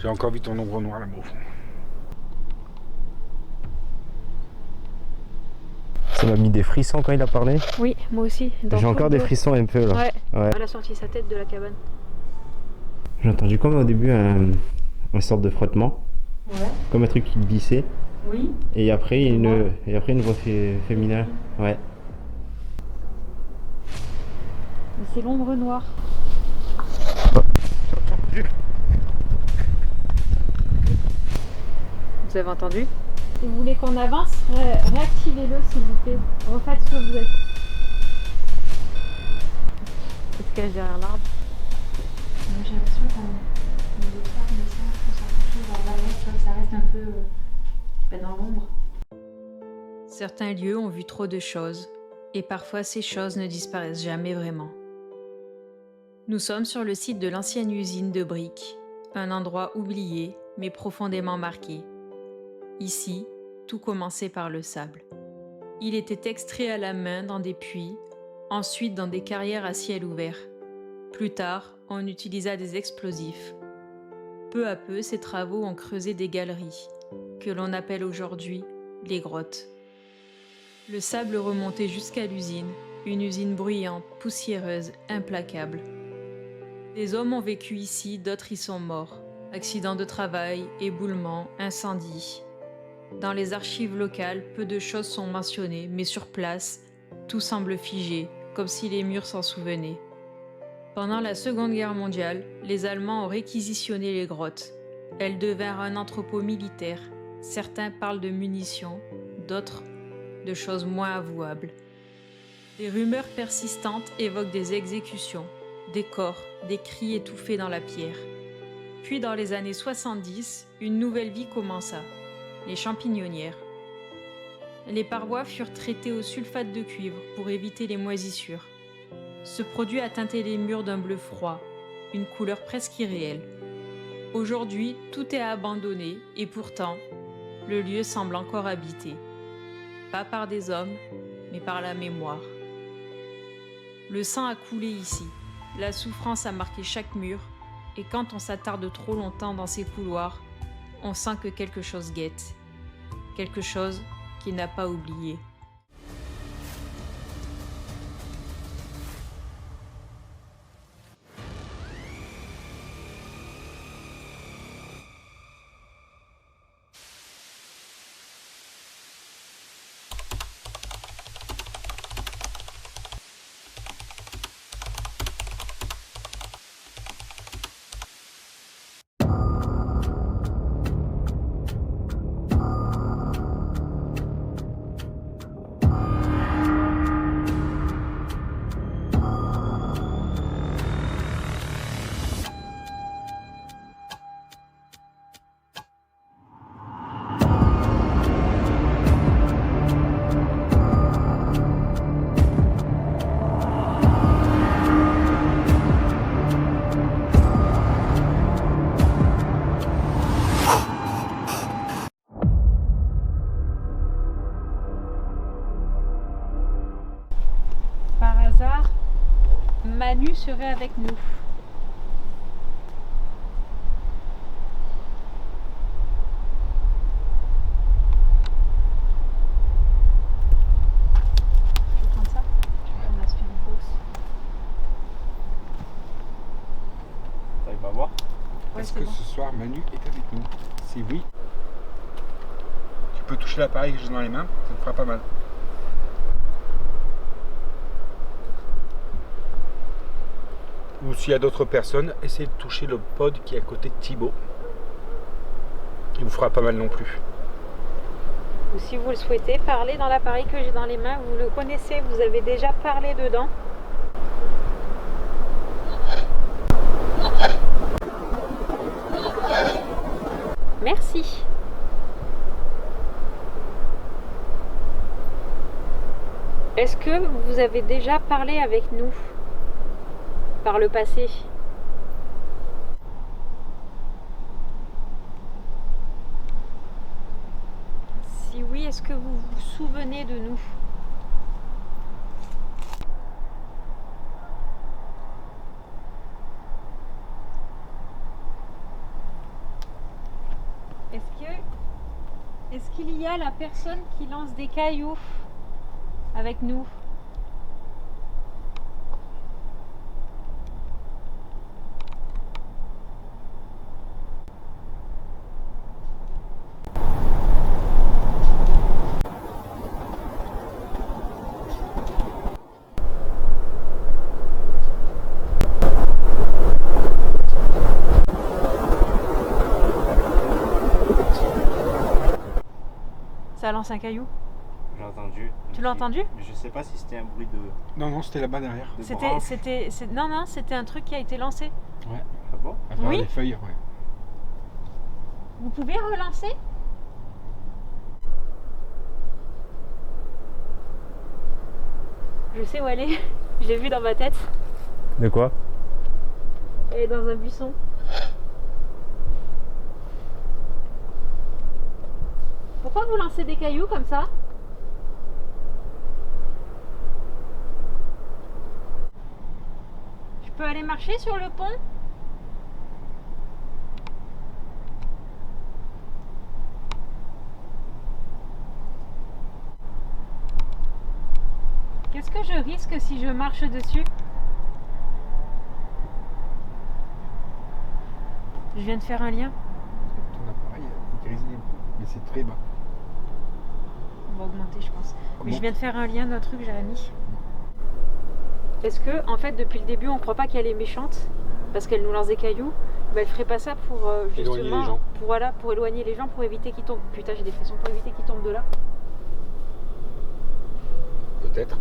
J'ai encore vu ton ombre noire là-bas au fond. Ça m'a mis des frissons quand il a parlé. Oui, moi aussi. J'ai encore des frissons un peu là. Ouais. Elle a sorti sa tête de la cabane. J'ai entendu comme au début une sorte de frottement, Ouais. comme un truc qui glissait. Oui. Et après une voix féminine. Ouais. Mais c'est l'ombre noire. Vous avez entendu? Si vous voulez qu'on avance, réactivez-le s'il vous plaît. Refaites ce que vous êtes. Il se cache derrière l'arbre. J'ai l'impression qu'on est pas comme ça, qu'on s'approche vers l'arrière, tu vois que ça reste un peu dans l'ombre. Certains lieux ont vu trop de choses, et parfois ces choses ne disparaissent jamais vraiment. Nous sommes sur le site de l'ancienne usine de briques, un endroit oublié mais profondément marqué. Ici, tout commençait par le sable. Il était extrait à la main dans des puits, ensuite dans des carrières à ciel ouvert. Plus tard, on utilisa des explosifs. Peu à peu, ces travaux ont creusé des galeries, que l'on appelle aujourd'hui les grottes. Le sable remontait jusqu'à l'usine, une usine bruyante, poussiéreuse, implacable. Des hommes ont vécu ici, d'autres y sont morts. Accidents de travail, éboulements, incendies. Dans les archives locales, peu de choses sont mentionnées, mais sur place, tout semble figé, comme si les murs s'en souvenaient. Pendant la Seconde Guerre mondiale, les Allemands ont réquisitionné les grottes. Elles devinrent un entrepôt militaire. Certains parlent de munitions, d'autres de choses moins avouables. Des rumeurs persistantes évoquent des exécutions, des corps, des cris étouffés dans la pierre. Puis dans les années 70, une nouvelle vie commença, les champignonnières. Les parois furent traitées au sulfate de cuivre pour éviter les moisissures. Ce produit a teinté les murs d'un bleu froid, une couleur presque irréelle. Aujourd'hui, tout est abandonné et pourtant, le lieu semble encore habité. Pas par des hommes, mais par la mémoire. Le sang a coulé ici, la souffrance a marqué chaque mur, et quand on s'attarde trop longtemps dans ces couloirs, on sent que quelque chose guette, quelque chose qui n'a pas oublié. Par hasard, Manu serait avec nous. Tu veux prendre ça? Tu veux prendre l'aspirine box? T'arrives à voir? Ouais, Est-ce c'est que bon. ce soir Manu est avec nous? Si oui, tu peux toucher l'appareil que j'ai dans les mains, ça te fera pas mal. Ou s'il y a d'autres personnes, essayez de toucher le pod qui est à côté de Thibaut. Il vous fera pas mal non plus. Ou si vous le souhaitez, parlez dans l'appareil que j'ai dans les mains. Vous le connaissez, vous avez déjà parlé dedans. Merci. Est-ce que vous avez déjà parlé avec nous par le passé? Si oui, est-ce que vous vous souvenez de nous? Est-ce qu'il y a la personne qui lance des cailloux avec nous? Ça lance un caillou? J'ai entendu. Tu l'as entendu? Mais je sais pas si c'était un bruit de. Non, non, c'était là-bas derrière. Non, c'était un truc qui a été lancé. Ouais. Ah bon? À travers Oui. les feuilles, ouais. Vous pouvez relancer? Je sais où elle est. Je l'ai vue dans ma tête. De quoi? Elle est dans un buisson. Pourquoi vous lancez des cailloux comme ça? Je peux aller marcher sur le pont? Qu'est-ce que je risque si je marche dessus? Je viens de faire un lien. Ton appareil, il grésille un peu, mais c'est très bas. On va augmenter, je pense. Mais Comment? je viens de faire un lien d'un truc, Jérémy. Est-ce que, en fait, depuis le début, on croit pas qu'elle est méchante parce qu'elle nous lance des cailloux? Mais elle ferait pas ça pour Éloigner justement, les gens. pour éloigner les gens, pour éviter qu'ils tombent. Putain, j'ai des frissons, pour éviter qu'ils tombent de là. Peut-être.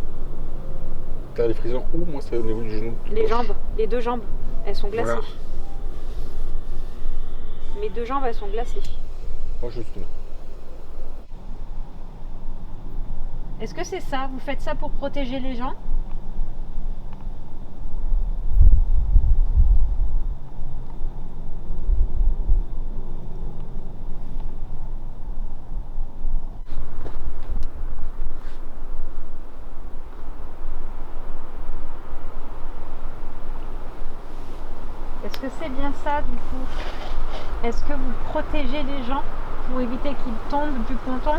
T'as des frissons où? Moi, c'est au niveau du genou. Les jambes, les deux jambes, elles sont glacées. Voilà. Mes deux jambes, elles sont glacées. Moi, juste là. Est-ce que c'est ça? Vous faites ça pour protéger les gens? Est-ce que c'est bien ça du coup? Est-ce que vous protégez les gens pour éviter qu'ils tombent du ponton?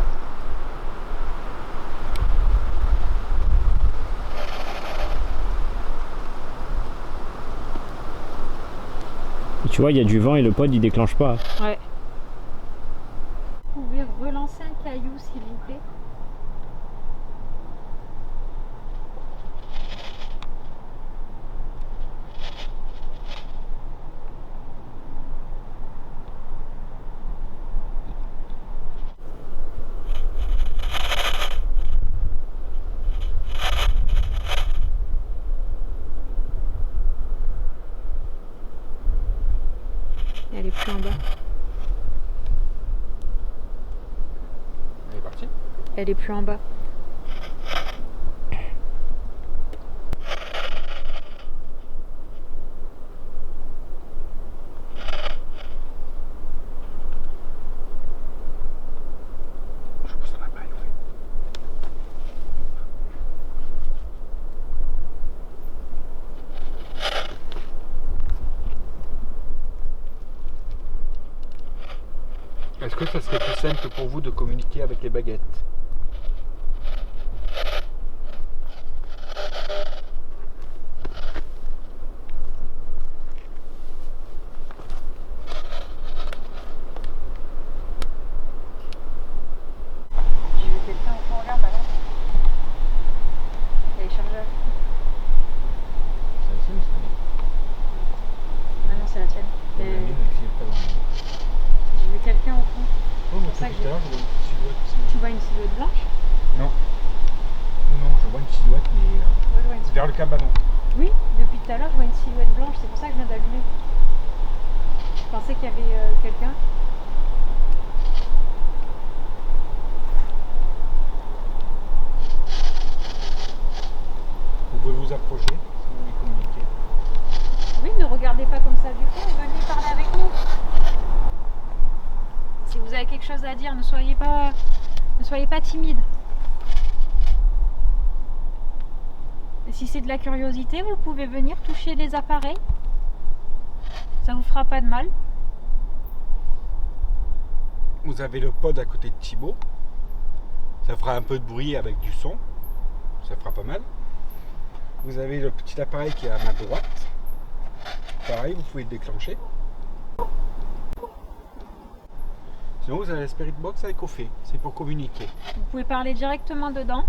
Et tu vois, il y a du vent et le pod il déclenche pas. Ouais. Vous pouvez relancer un caillou s'il vous plaît? Elle est plus en bas. Elle est partie. Elle est plus en bas. Je pose ton appareil, oui. Est-ce que ça serait plus simple pour vous de communiquer avec les baguettes? J'ai vu quelqu'un au fond, regarde là. Elle est chargée. C'est la sienne, Ah non, c'est la tienne. c'est la mienne, elle est pas dans le- J'ai vu quelqu'un au fond. Oh, mais pour ça tout que à l'heure, je vois une silhouette. Tu vois une silhouette blanche? Non. Non, je vois une silhouette, mais Ouais, je vois une silhouette. vers le cabanon. Oui, depuis tout à l'heure, je vois une silhouette blanche. C'est pour ça que je viens d'allumer. Je pensais qu'il y avait quelqu'un. Vous pouvez vous approcher si vous voulez communiquer. Oui, ne regardez pas comme ça du fond. Venez parler avec nous. Si vous avez quelque chose à dire, ne soyez pas timide. Et si c'est de la curiosité, vous pouvez venir toucher les appareils. Ça vous fera pas de mal. Vous avez le pod à côté de Thibaut. Ça fera un peu de bruit avec du son. Ça fera pas mal. Vous avez le petit appareil qui est à ma droite. Pareil, vous pouvez le déclencher. Sinon, vous avez la Spirit Box avec Ophé. C'est pour communiquer. Vous pouvez parler directement dedans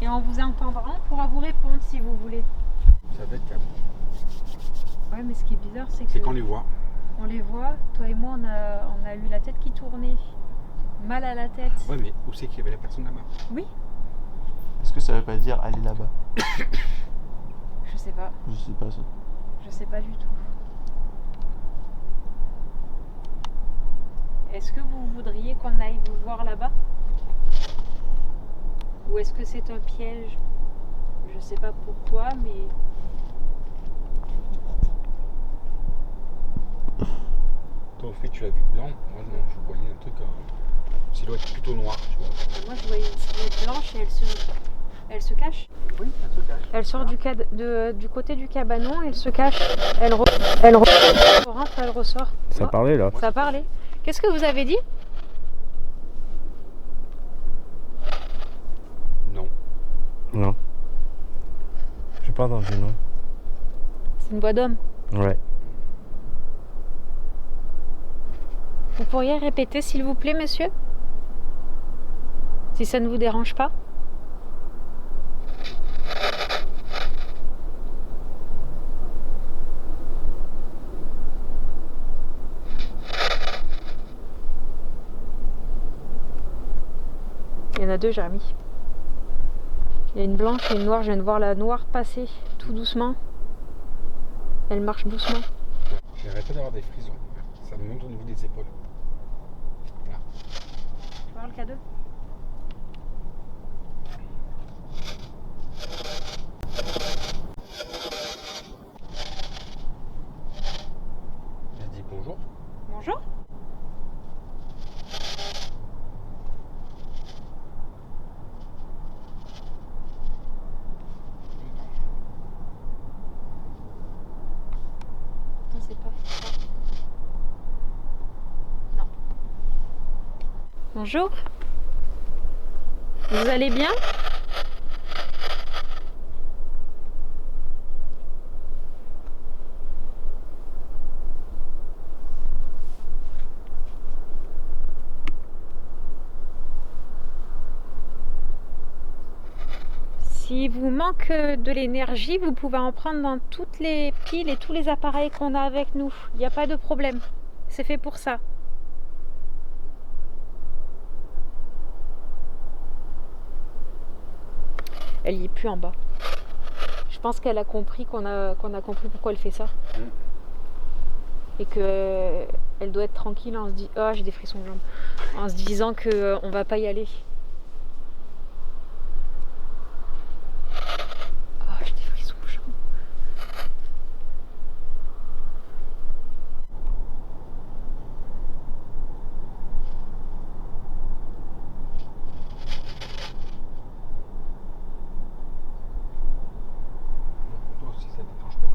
et on vous entendra. On pourra vous répondre si vous voulez. Ça doit être calme. Ouais, mais ce qui est bizarre, c'est que C'est qu'on les voit. on les voit. Toi et moi, on a eu la tête qui tournait. Mal à la tête. Ouais, mais où c'est qu'il y avait la personne là-bas? Oui, Est-ce que ça veut pas dire aller là-bas? je sais pas. Je sais pas ça. Je sais pas du tout. Est-ce que vous voudriez qu'on aille vous voir là-bas? Ou est-ce que c'est un piège? Je sais pas pourquoi, mais Toi, Ophé, tu l'as vu blanc. Moi, non, je voyais un truc, silhouette plutôt noire, tu vois. moi je voyais une silhouette blanche et elle se cache. Oui, elle se cache. Elle sort du côté du cabanon, elle se cache, elle rentre, elle ressort. Ça Oh, parlait là. ça parlait. Qu'est-ce que vous avez dit? Non. Non. J'ai pas entendu, non. C'est une voix d'homme. Ouais. Vous pourriez répéter s'il vous plaît, monsieur? Si ça ne vous dérange pas. Il y en a deux, Jérémy. Il y a une blanche et une noire. Je viens de voir la noire passer tout doucement. Elle marche doucement. J'ai arrêté d'avoir des frisons. Ça me monte au niveau des épaules. Là. Tu vois le cadeau? J'ai dit bonjour. Bonjour. Non, c'est pas ça. Non. Bonjour. Vous allez bien? S'il vous manque de l'énergie, vous pouvez en prendre dans toutes les piles et tous les appareils qu'on a avec nous. Il n'y a pas de problème. C'est fait pour ça. Elle y est plus en bas. Je pense qu'elle a compris qu'on a compris pourquoi elle fait ça. Et que elle doit être tranquille en se disant... Ah, j'ai des frissons de jambes. En se disant qu'on va pas y aller. Ah, j'ai des frissons aux jambes. Toi aussi, ça ne déclenche pas.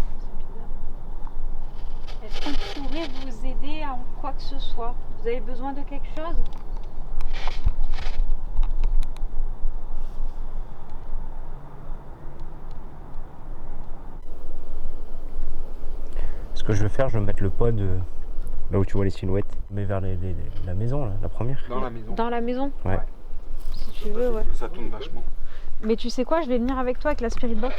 Est-ce qu'on pourrait vous aider en quoi que ce soit? Vous avez besoin de quelque chose? Ce que je vais faire, je vais mettre le pod là où tu vois les silhouettes. Mais vers la maison, là, la première. Dans la maison. Dans la maison? Ouais. Si tu veux, ouais. Ça tourne vachement. Mais tu sais quoi, je vais venir avec toi avec la Spirit Box.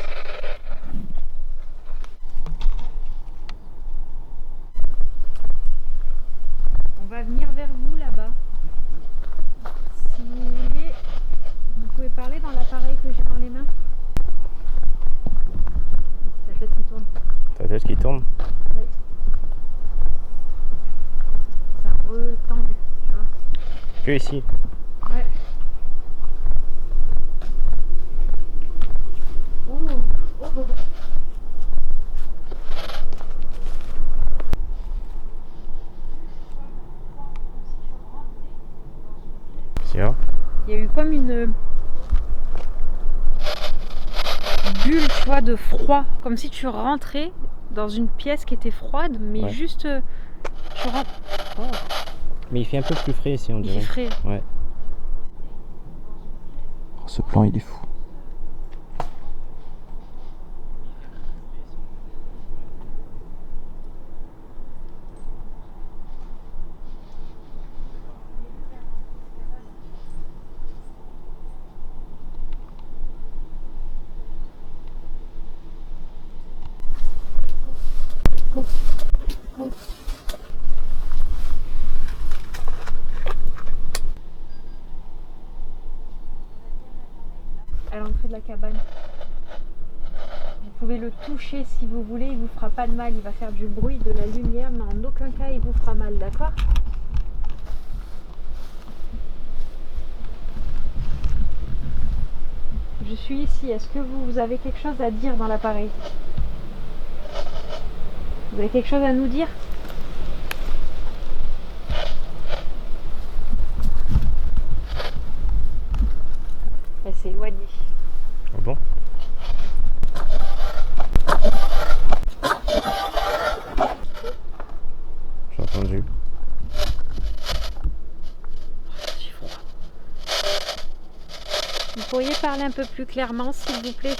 On va venir vers vous là-bas. Si vous voulez, vous pouvez parler dans l'appareil que j'ai dans les mains. La tête qui tourne. Ta tête qui tourne. Oui. Ça retangue, tu vois. Que ici. Ouais. C'est là. Il y a eu comme une bulle, tu vois, de froid. Comme si tu rentrais dans une pièce qui était froide, mais Ouais. juste tu rentres. Oh. Mais il fait un peu plus frais ici, on Il dirait. fait frais. Ouais. Oh, ce plan, il est fou. À l'entrée de la cabane. Vous pouvez le toucher si vous voulez, il vous fera pas de mal, il va faire du bruit, de la lumière, mais en aucun cas il vous fera mal, d'accord? Je suis ici, est-ce que vous avez quelque chose à dire dans l'appareil? Vous avez quelque chose à nous dire? Elle s'est éloignée. Ah bon? J'ai entendu. Vous pourriez parler un peu plus clairement, s'il vous plaît?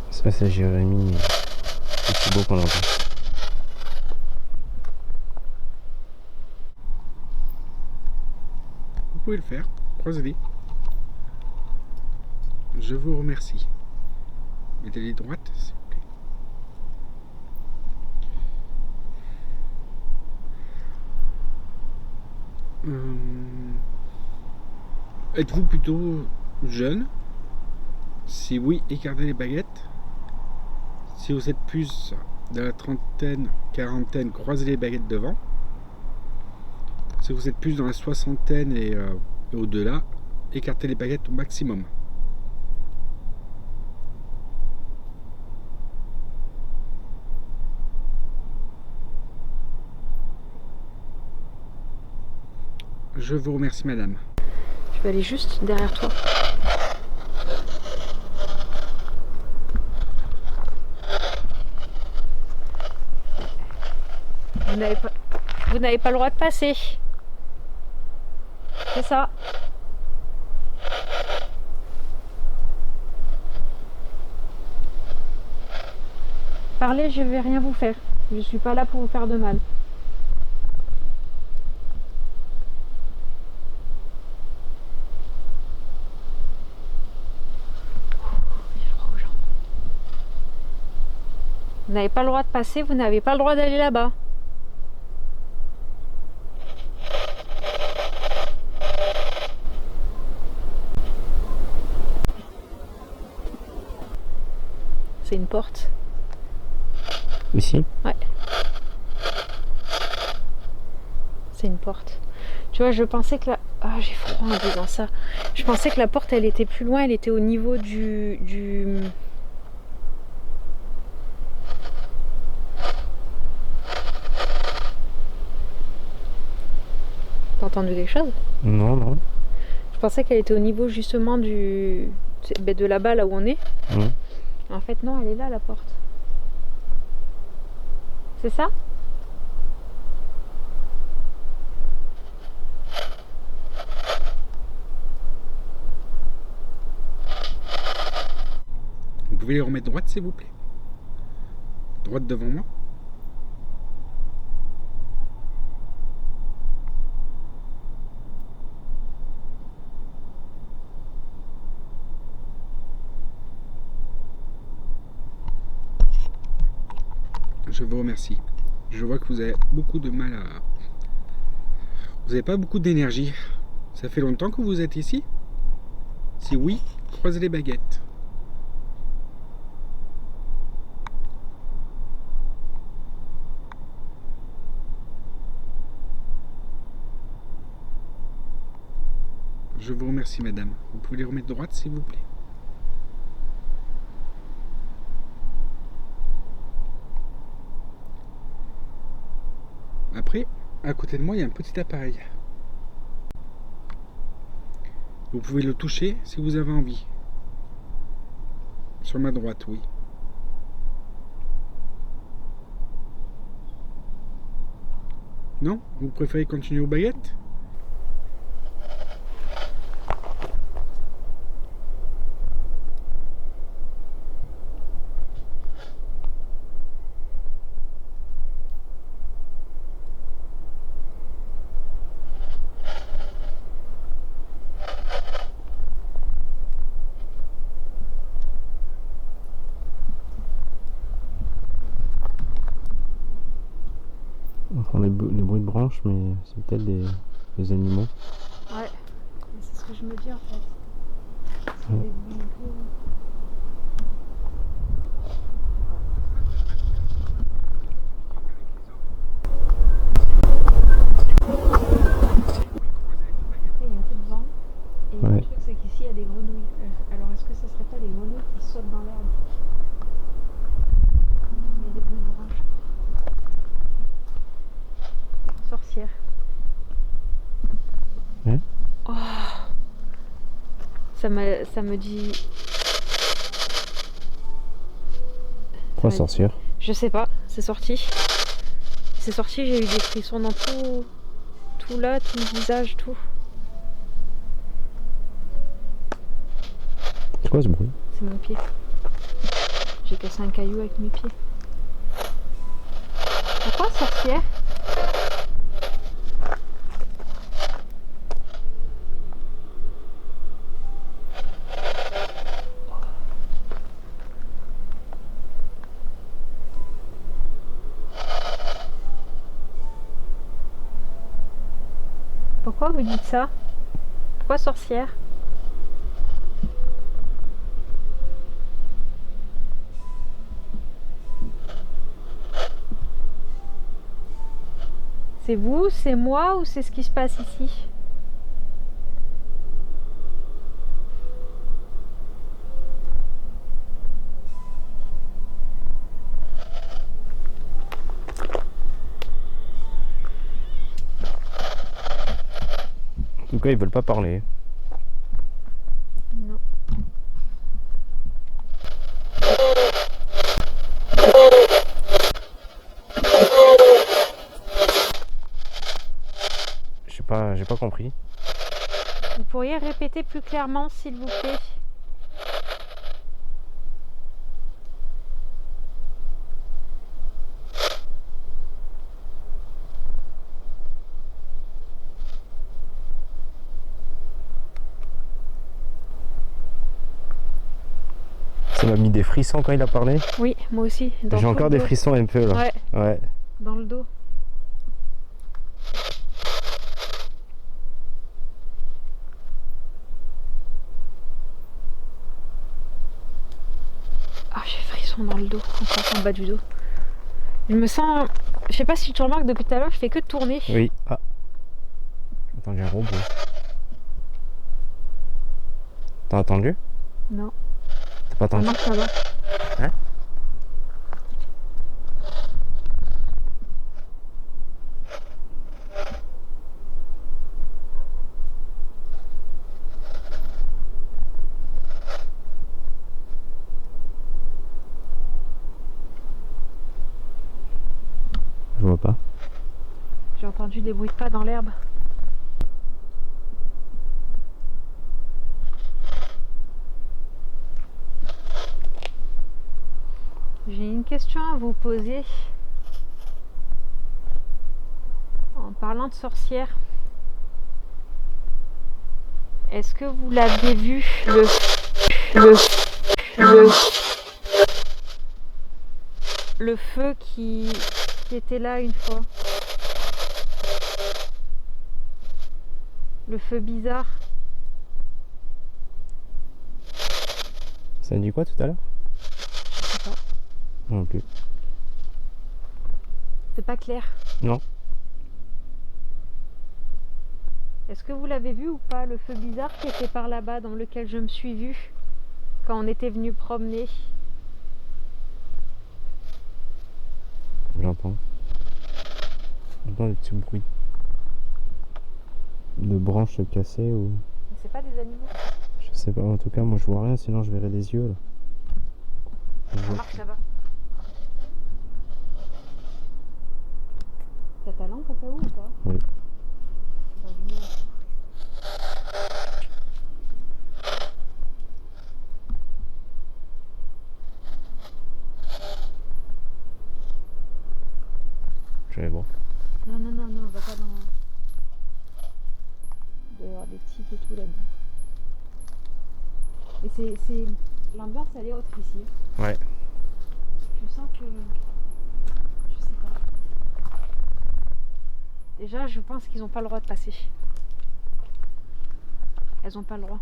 Ça, c'est Jérémy et Thibaut qu'on entend. Vous pouvez le faire, croisez-les. Je vous remercie. Mettez-les droites, s'il vous plaît. Êtes-vous plutôt jeune? Si oui, écartez les baguettes. Si vous êtes plus dans la trentaine, quarantaine, croisez les baguettes devant. Si vous êtes plus dans la soixantaine et au-delà, écartez les baguettes au maximum. Je vous remercie, madame. Je vais aller juste derrière toi. Vous n'avez pas le droit de passer. C'est ça. Parlez, je vais rien vous faire. Je suis pas là pour vous faire de mal. Vous n'avez pas le droit de passer, vous n'avez pas le droit d'aller là-bas. C'est une porte. Ici? Ouais. C'est une porte. Tu vois, je pensais que la... Ah, j'ai froid en disant ça. Je pensais que la porte, elle était plus loin, elle était au niveau du... T'as entendu quelque chose? Non, non. Je pensais qu'elle était au niveau justement du... de là-bas, là où on est. Mmh. En fait, non, elle est là, la porte. C'est ça? Vous pouvez les remettre droite, s'il vous plaît. Droite devant moi. Je vous remercie. Je vois que vous avez beaucoup de mal à... Vous n'avez pas beaucoup d'énergie. Ça fait longtemps que vous êtes ici? Si oui, croisez les baguettes. Je vous remercie, madame. Vous pouvez les remettre droite, s'il vous plaît. Après, à côté de moi, il y a un petit appareil. Vous pouvez le toucher si vous avez envie. Sur ma droite, oui. Non? Vous préférez continuer aux baguettes? On entend les bruits de branches, mais c'est peut-être des animaux. Ouais, c'est ce que je me dis en fait. C'est Ouais. des bruits un peu- Après, il y a un peu de vent. Et Ouais. le truc, c'est qu'ici, il y a des grenouilles. Alors, est-ce que ça serait pas les grenouilles qui sautent dans l'herbe? Il y a des bruits de branches. Sorcière. Ouais. Oh. Ça me dit... Pourquoi Ça m'a- sorcière? Je sais pas, c'est sorti. C'est sorti, j'ai eu des frissons dans tout là, tout le visage, tout. C'est quoi ce bruit? C'est mon pied. J'ai cassé un caillou avec mes pieds. Pourquoi sorcière? Pourquoi vous dites ça? Pourquoi sorcière? C'est vous, c'est moi ou c'est ce qui se passe ici? En tout cas, ils veulent pas parler. Non. J'ai pas compris. Vous pourriez répéter plus clairement, s'il vous plaît? Ça m'a mis des frissons quand il a parlé. Oui, moi aussi. Dans J'ai tout encore le des dos. frissons un peu là. Ouais, Ouais. dans le dos. Ah, j'ai frisson dans le dos, encore en bas du dos. Je me sens... Je sais pas si tu remarques, depuis tout à l'heure, je fais que tourner. Oui. Ah. Attends, j'ai un robot. T'as entendu? Non, T'as pas ça entendu? marche là-bas. Hein? Je vois pas. J'ai entendu des bruits de pas dans l'herbe. J'ai une question à vous poser. En parlant de sorcière, est-ce que vous l'aviez vu le feu qui était là une fois? Le feu bizarre. Ça a dit quoi tout à l'heure? Je sais pas. Non plus. C'est pas clair. Non. Est-ce que vous l'avez vu ou pas, le feu bizarre qui était par là-bas, dans lequel je me suis vue quand on était venu promener? J'entends. J'entends des petits bruits de branches cassées ou... Mais c'est pas des animaux. Je sais pas, en tout cas moi je vois rien, sinon je verrais des yeux là. Je Ça vois- marche là-bas. T'as ta lampe au cas où ou pas? Oui. Dans du noir. Je vais voir. Non, non, non, non, on va pas dans. Il doit y avoir des tiques et tout là-dedans. Et c'est. L'ambiance elle est autre ici. Ouais. Je sens que. Je sais pas. Déjà, je pense qu'ils ont pas le droit de passer. Elles ont pas le droit.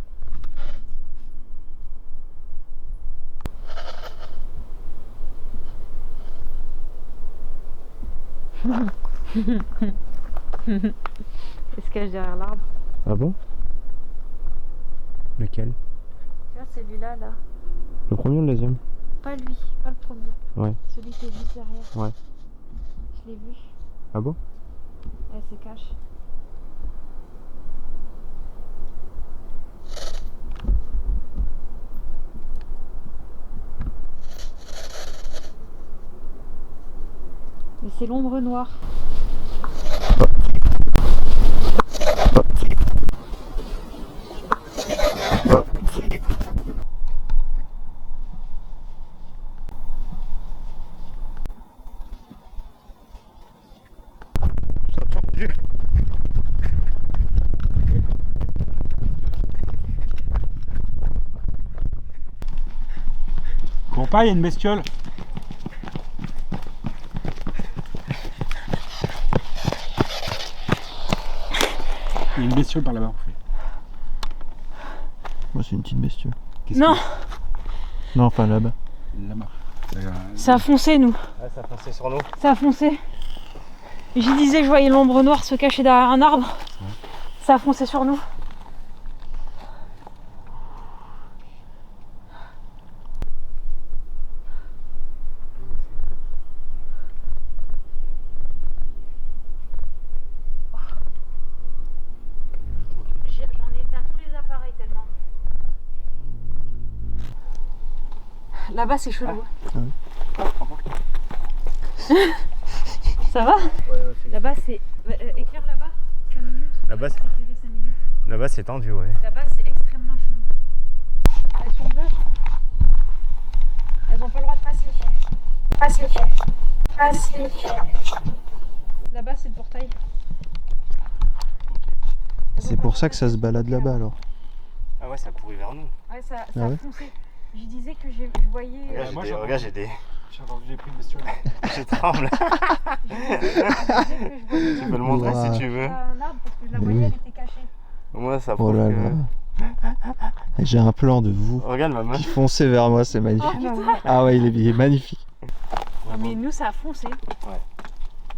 Elle se cache derrière l'arbre. Ah bon? Lequel? Tu vois, celui-là, là. Le premier ou le deuxième? Pas lui, pas le premier. Ouais. Celui qui est juste derrière. Ouais. Je l'ai vu. Ah bon? Elle se cache. Mais c'est l'ombre noire. Bon, pas, il y a une bestiole. Il y a une bestiole par là-bas. Moi c'est une petite bestiole. Non, Non, enfin là-bas. Là-bas. ça a foncé, nous. Ah, ça a foncé sur nous. Ça a foncé. J'y disais que je voyais l'ombre noire se cacher derrière un arbre. Ça a foncé sur nous. J'en ai éteint tous les appareils tellement. Là-bas c'est chelou. Ça va? Là-bas c'est. Éclaire là-bas 5 minutes. Là-bas, c'est- Éclairer 5 minutes. Là-bas c'est tendu, ouais. Là-bas c'est extrêmement chelou. Elles sont deux. Elles n'ont pas le droit de passer. Passer. Passer. Là-bas c'est le portail. C'est pour ça que ça se balade là-bas alors. Ah ouais, ça a couru vers nous. Ouais, ça Ah a ouais foncé. Je disais que je voyais. Regarde, j'ai des- J'ai entendu des prix de bestiole. Je tremble. Tu peux le montrer Ouah. si tu veux. Un arbre parce que je la Mais voyais, oui. elle était cachée. Moi ça Oh prouve là que... là. J'ai un plan de vous Regarde ma main. qui foncez vers moi, c'est magnifique. Oh putain. Ah ouais, il est magnifique. Mais nous ça a foncé. Ouais.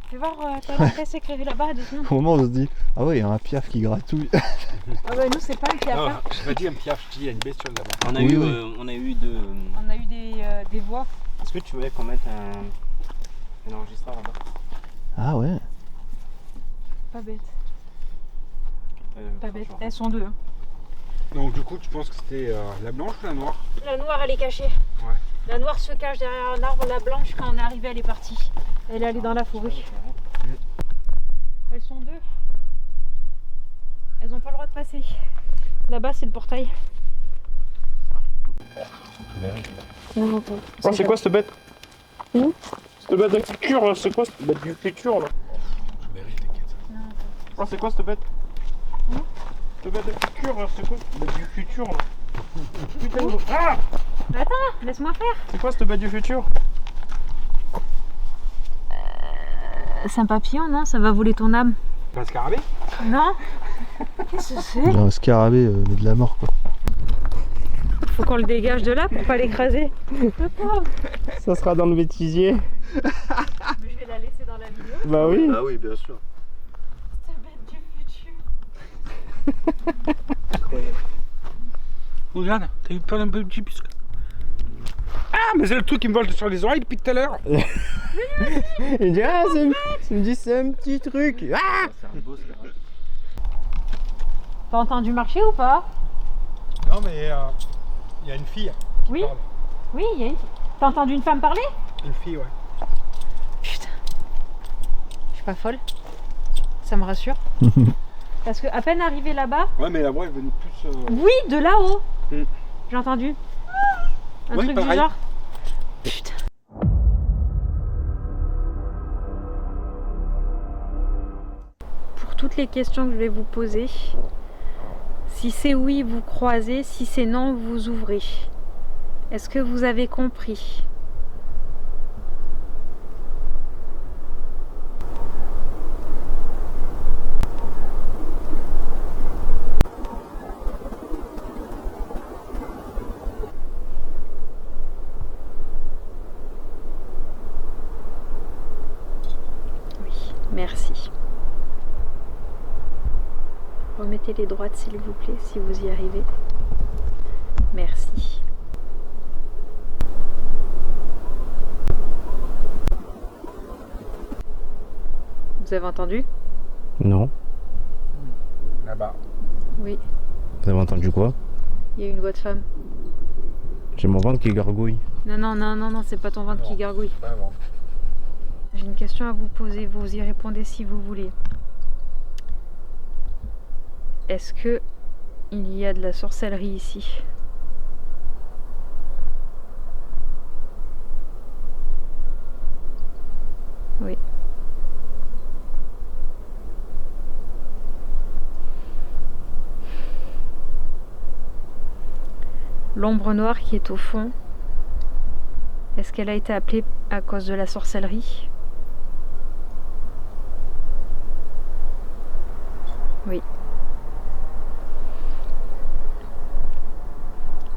Fais voir ta lampe s'éclairer là-bas, dites-nous. Au moment où on se dit, ah ouais, il y a un piaf qui gratouille. Ah bah nous c'est pas un piaf. Non, Hein. je pas dit un piaf, je dis il y a une bestiole là-bas. On a Oui, eu, oui. on a eu deux. On a eu des voix. Est-ce que tu voulais qu'on mette un enregistreur là-bas? Ah ouais. Pas bête. Pas bête. franchement. Elles sont deux. Hein. Donc du coup, tu penses que c'était la blanche ou la noire? La noire elle est cachée. Ouais. La noire se cache derrière un arbre. La blanche quand on est arrivé elle est partie. Elle est allée dans la forêt. Elles sont deux. Elles n'ont pas le droit de passer. Là-bas c'est le portail. Oh, c'est quoi cette bête? Cette bête de futur, là, c'est quoi cette bête du futur là? Je vérifie, t'inquiète. Oh, c'est quoi cette bête? Cette bête de futur, là, c'est quoi cette bête du futur là? Putain, ah! Laisse-moi faire. C'est quoi cette bête du futur? C'est un papillon, non? Ça va voler ton âme. Pas un scarabée? Non? Qu'est-ce que c'est? J'ai un scarabée, mais de la mort quoi. Faut qu'on le dégage de là pour pas l'écraser. Le pauvre. Ça sera dans le bêtisier. Mais je vais la laisser dans la vidéo. Bah oui. Ah oui, bien sûr. Cette bête du futur. Regarde, t'as eu peur d'un peu petit puisque. Ah! mais c'est le truc qui me vole sur les oreilles depuis tout à l'heure. Il me dit, ah, c'est un petit truc. Ah. C'est un beau garage. T'as entendu marcher ou pas? Non, mais il y a une fille. Qui Oui. parle. Oui, il y a une. T'as entendu une femme parler? Une fille, ouais. Putain. Je suis pas folle. Ça me rassure. Parce que à peine arrivé là-bas. Ouais, mais la voix est venue plus. Oui, de là-haut. Mm. J'ai entendu. Un Oui, truc du pareil. genre. Putain. Pour toutes les questions que je vais vous poser, si c'est oui, vous croisez, si c'est non, vous ouvrez. Est-ce que vous avez compris? Oui, merci. Remettez les droites s'il vous plaît, si vous y arrivez. Merci. Vous avez entendu? Non. Là-bas. Oui, Vous avez entendu quoi? il y a une voix de femme. J'ai mon ventre qui gargouille. Non, non, non, non, non, c'est pas ton ventre qui Non. gargouille. Pas avant. J'ai une question à vous poser, vous y répondez si vous voulez. Est-ce que il y a de la sorcellerie ici? Oui. L'ombre noire qui est au fond, est-ce qu'elle a été appelée à cause de la sorcellerie? Oui.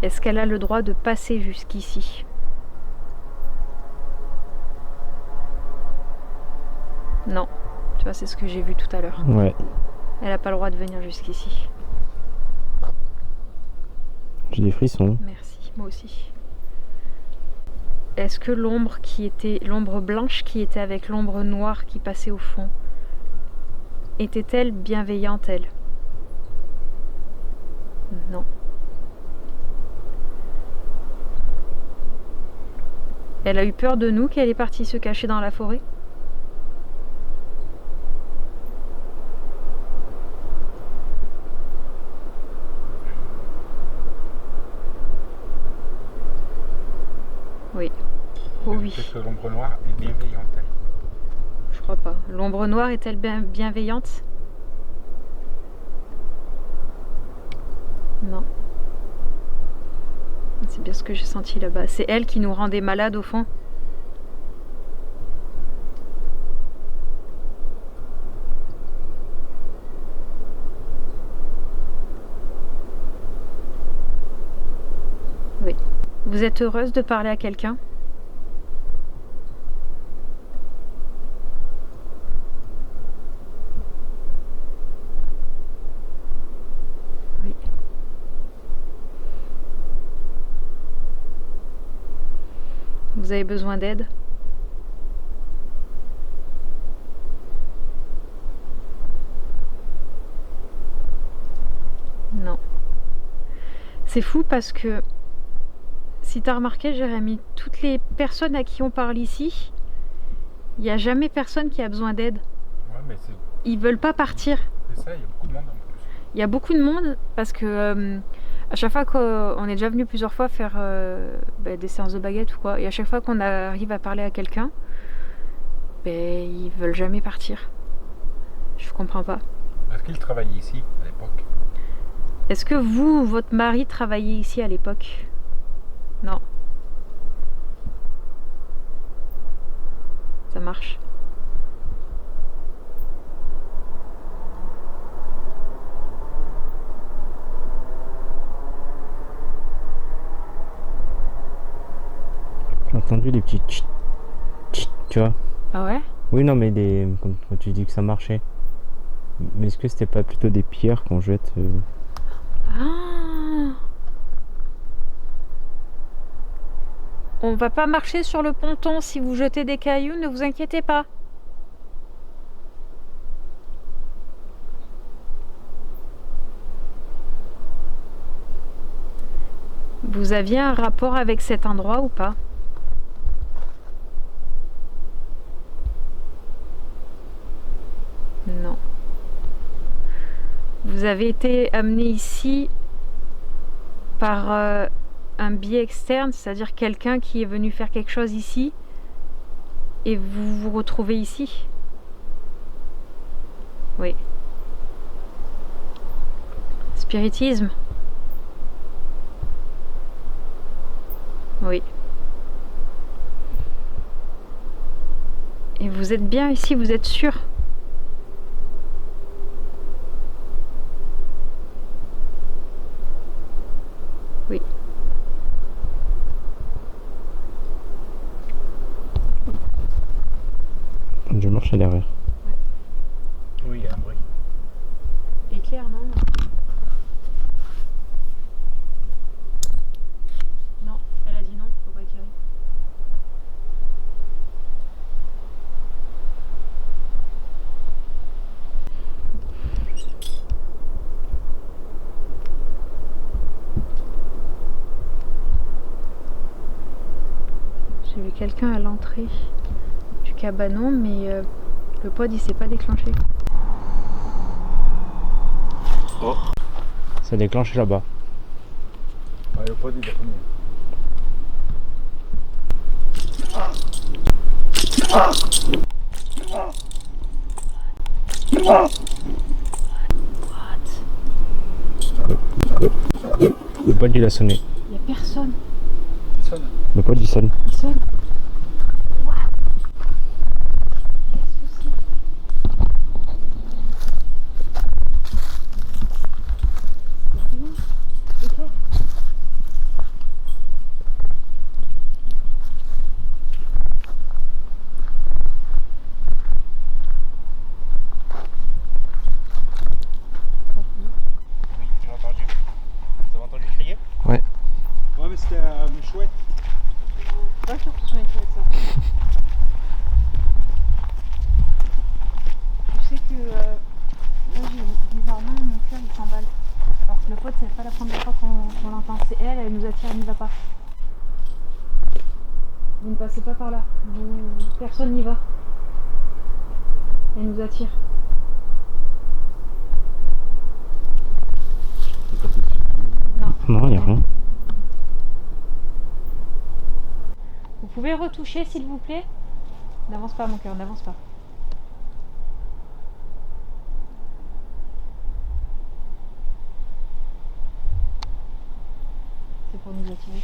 Est-ce qu'elle a le droit de passer jusqu'ici? Non. Tu vois, c'est ce que j'ai vu tout à l'heure. Ouais. Elle n'a pas le droit de venir jusqu'ici. J'ai des frissons. Merci, moi aussi. Est-ce que l'ombre blanche qui était avec l'ombre noire qui passait au fond, était-elle bienveillante, elle? Non. Elle a eu peur de nous qu'elle est partie se cacher dans la forêt? Oui. Oh oui. Peut-être que l'ombre noire est bienveillante, elle. Je crois pas. L'ombre noire est-elle bienveillante? Non. C'est bien ce que j'ai senti là-bas. C'est elle qui nous rendait malades au fond. Oui. Vous êtes heureuse de parler à quelqu'un? Oui. Vous avez besoin d'aide? Non. C'est fou parce que si t'as remarqué, Jérémy, toutes les personnes à qui on parle ici, il n'y a jamais personne qui a besoin d'aide. Ouais, mais c'est Ils veulent pas partir. ça, il y a beaucoup de monde en plus. Il y a beaucoup de monde parce que à chaque fois qu'on est déjà venu plusieurs fois faire des séances de baguette ou quoi, et à chaque fois qu'on arrive à parler à quelqu'un, ils veulent jamais partir. Je comprends pas. Est-ce qu'il travaillait ici à l'époque? Est-ce que vous, votre mari, travailliez ici à l'époque? Non. Ça marche. J'ai entendu des petits tchit, tchit, tu vois. Ah ouais? Oui, non, mais comme quand tu dis que ça marchait. Mais est-ce que c'était pas plutôt des pierres qu'on jette Ah! On va pas marcher sur le ponton. Si vous jetez des cailloux, ne vous inquiétez pas. Vous aviez un rapport avec cet endroit ou pas? Non. Vous avez été amené ici par un biais externe, c'est-à-dire quelqu'un qui est venu faire quelque chose ici et vous vous retrouvez ici? Oui. Spiritisme? Oui. Et vous êtes bien ici, vous êtes sûr? Oui. Je marche à derrière. Oui, il y a un bruit. Éclair, non? Non, elle a dit non, faut pas éclairer. J'ai vu quelqu'un à l'entrée du cabanon, mais le pod il s'est pas déclenché. Oh. Ça déclenche là-bas. Ouais, le pod il est revenu. Le pod il a sonné. Il y a personne. Personne. Le pod il sonne. Il sonne. What? Qu'est-ce que c'est? Il y a rien. Éclair. Oui, j'ai entendu. Vous avez entendu crier? Ouais, mais c'était une chouette. Pas sûr que ce soit une chouette, ça. Je sais que là, bizarrement, mon cœur il s'emballe. Alors que le pote, c'est pas la première fois qu'on l'entend. C'est elle, elle nous attire, elle n'y va pas. Vous ne passez pas par là. Personne n'y va. Elle nous attire. Non. Non, il n'y a rien. Vous pouvez retoucher, s'il vous plaît? N'avance pas, mon cœur, n'avance pas. C'est pour nous attirer.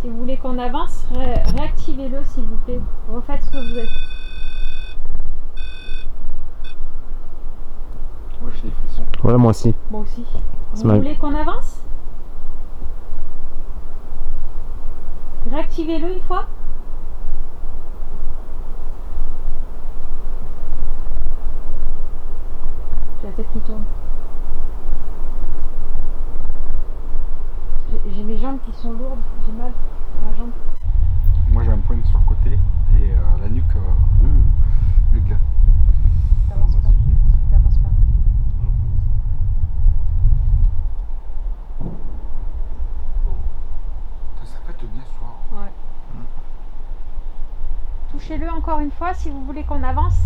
Si vous voulez qu'on avance, réactivez-le, s'il vous plaît. Refaites ce que vous êtes. Ouais, j'ai des frissons. Ouais, moi aussi. Moi aussi. Ça Vous m'a- voulez qu'on avance? Réactivez-le une fois. J'ai la tête qui tourne. J'ai mes jambes qui sont lourdes, j'ai mal dans la jambe. Moi j'ai un point sur le côté et la nuque, le gars. T'avances pas. T'avances pas. Ça pète bien ce soir. Ouais. Touchez-le encore une fois si vous voulez qu'on avance.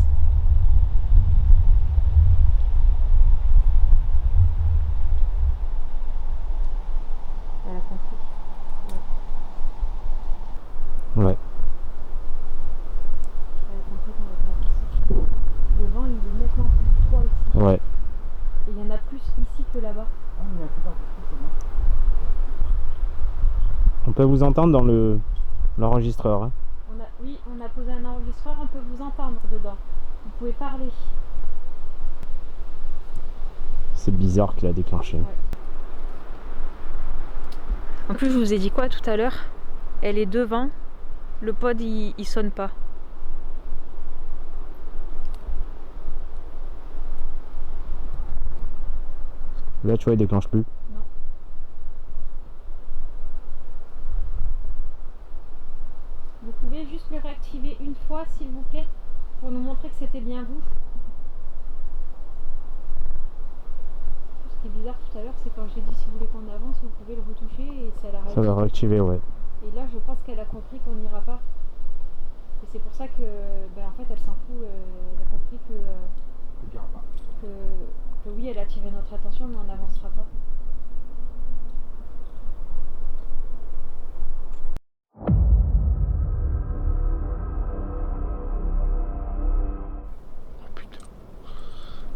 Elle a compris. Ouais. Elle a compris qu'on va pas avancer. Le vent il est nettement plus froid ici. Ouais. Et il y en a plus ici que là-bas. Ah, il y a un peu partout, c'est bon. On peut vous entendre dans l'enregistreur. Hein. Oui, on a posé un enregistreur, on peut vous entendre dedans. Vous pouvez parler. C'est bizarre qu'il a déclenché. Ouais. En plus, je vous ai dit quoi tout à l'heure? Elle est devant. Le pod, il sonne pas. Là, tu vois, il déclenche plus. Non. activer une fois, s'il vous plaît, pour nous montrer que c'était bien vous. Ce qui est bizarre tout à l'heure, c'est quand j'ai dit si vous voulez qu'on avance, vous pouvez le retoucher et ça l'a Ça va réactiver, ouais. Et là, je pense qu'elle a compris qu'on n'ira pas. Et c'est pour ça que, en fait, elle s'en fout. Elle a compris que oui, elle a attiré notre attention, mais on n'avancera pas. Oh putain.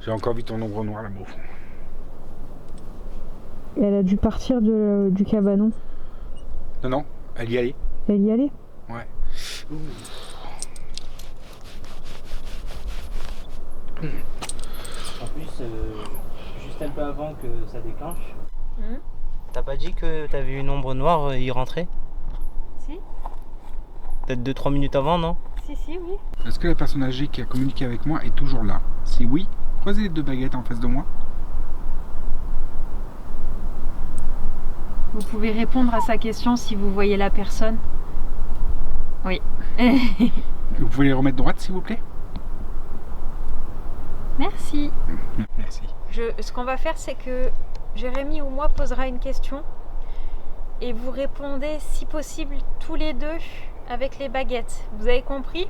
J'ai encore vu ton ombre noire là-bas au fond. Elle a dû partir du cabanon. Non, elle y allait. Elle y allait? Ouais. En plus, juste un peu avant que ça déclenche, t'as pas dit que t'avais une ombre noire y rentrer? Si. Peut-être 2-3 minutes avant, non? Si, oui. Est-ce que la personne âgée qui a communiqué avec moi est toujours là? Si oui, croisez les 2 baguettes en face de moi. Vous pouvez répondre à sa question si vous voyez la personne. Oui. Vous pouvez les remettre droite s'il vous plaît? Merci. Merci. Ce qu'on va faire, c'est que Jérémy ou moi posera une question et vous répondez, si possible, tous les deux avec les baguettes. Vous avez compris?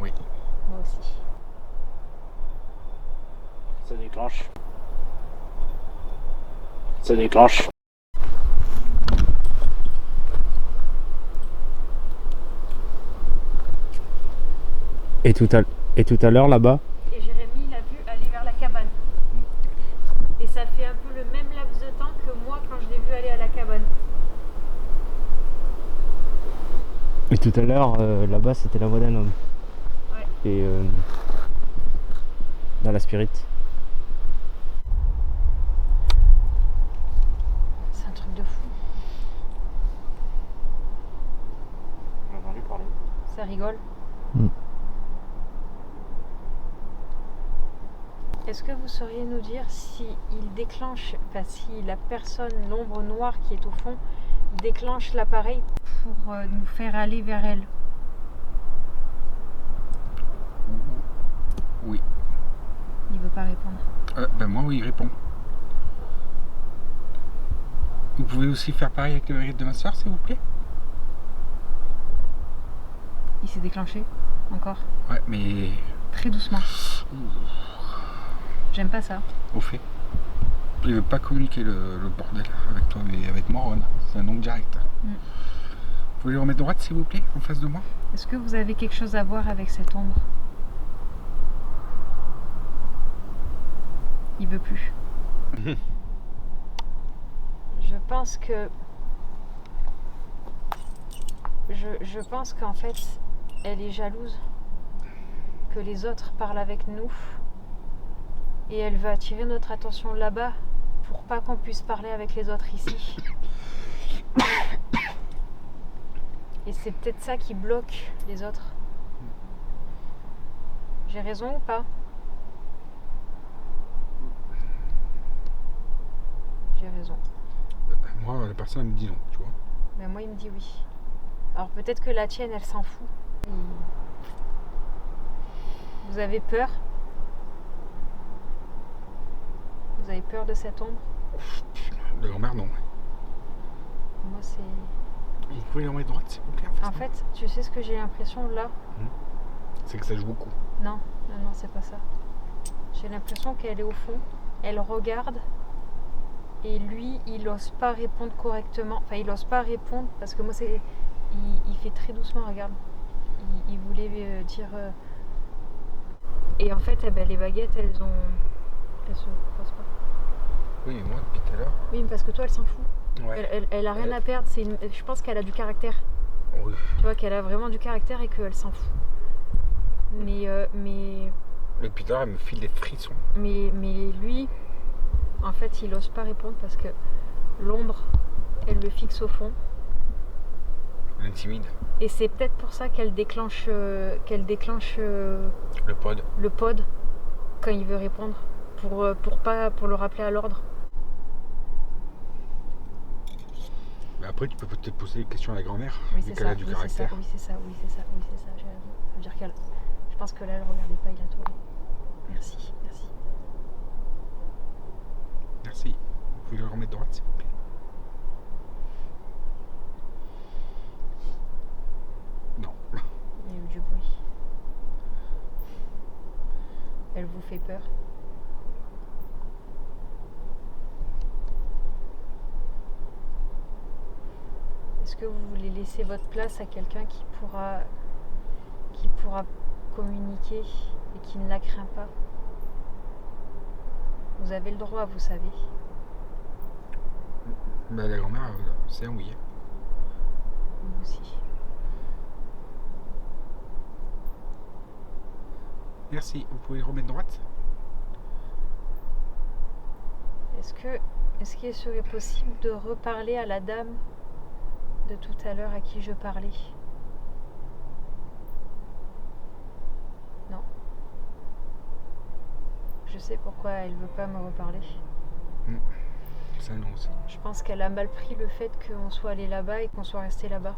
Oui. Moi aussi. Ça déclenche. Ça déclenche. Et tout à l'heure là-bas, Et Jérémy l'a vu aller vers la cabane. Et ça fait un peu le même laps de temps que moi quand je l'ai vu aller à la cabane. et tout à l'heure là-bas c'était la voix d'un homme. Ouais. Et dans la spirit. C'est un truc de fou. On a entendu parler. Ça rigole. Est-ce que vous sauriez nous dire si il déclenche, enfin si la personne, l'ombre noire qui est au fond, déclenche l'appareil pour nous faire aller vers elle? Oui. Il veut pas répondre. Ben moi oui, il répond. Vous pouvez aussi faire pareil avec les baguettes de ma soeur s'il vous plaît? Il s'est déclenché encore. Ouais, mais Très doucement. J'aime pas ça. au fait, il veut pas communiquer le bordel avec toi mais avec moi, Ron. C'est un nom direct. Vous pouvez les remettre droite s'il vous plaît, en face de moi? Est-ce que vous avez quelque chose à voir avec cette ombre? Il veut plus. Je pense que... Je pense qu'en fait, elle est jalouse que les autres parlent avec nous et elle veut attirer notre attention là-bas pour pas qu'on puisse parler avec les autres ici. Et c'est peut-être ça qui bloque les autres. J'ai raison ou pas? J'ai raison. Moi, la personne elle me dit non, tu vois. Mais moi, il me dit oui. Alors peut-être que la tienne, elle s'en fout. Vous avez peur? Vous avez peur de cette ombre? De grand-mère, non. Moi, c'est... Vous pouvez les remettre droite s'il vous plaît, en face En de moi. fait, tu sais ce que j'ai l'impression là? C'est que ça joue beaucoup. Non, c'est pas ça. J'ai l'impression qu'elle est au fond, elle regarde et lui, il ose pas répondre correctement. Enfin, il ose pas répondre parce que moi, c'est... Il fait très doucement, regarde. Il voulait dire... Et en fait, les baguettes, elles se croisent pas. Oui, mais moi, depuis tout à l'heure. Oui, mais parce que toi, elle s'en fout. Ouais. Elle a rien à perdre. Je pense qu'elle a du caractère. Oui. Tu vois, qu'elle a vraiment du caractère et qu'elle s'en fout. Mais Depuis tout à l'heure, elle me file des frissons. lui, en fait, il ose pas répondre parce que l'ombre, elle le fixe au fond. Elle intimide. Et c'est peut-être pour ça qu'elle déclenche, Le pod. le pod quand il veut répondre, pour le rappeler à l'ordre. après, tu peux peut-être poser des questions à la grand-mère, Oui, vu c'est qu'elle ça. a du Oui, c'est ça. caractère. Oui, c'est ça. Oui, c'est ça. Oui, c'est ça. J'ai raison. Ça veut dire qu'elle. Je pense que là, elle regardait pas, il a tourné. Merci, merci. Merci. Vous pouvez le remettre droite, s'il vous plaît. Non. Il y a eu du bruit. Elle vous fait peur? Est-ce que vous voulez laisser votre place à quelqu'un qui pourra communiquer et qui ne la craint pas? Vous avez le droit, vous savez. Ben, la grand-mère, c'est un oui. Vous aussi. Merci. Vous pouvez le remettre droite? Est-ce qu'il serait possible de reparler à la dame de tout à l'heure à qui je parlais? Non. Je sais pourquoi elle veut pas me reparler. C'est un non aussi. Je pense qu'elle a mal pris le fait qu'on soit allé là-bas et qu'on soit resté là-bas.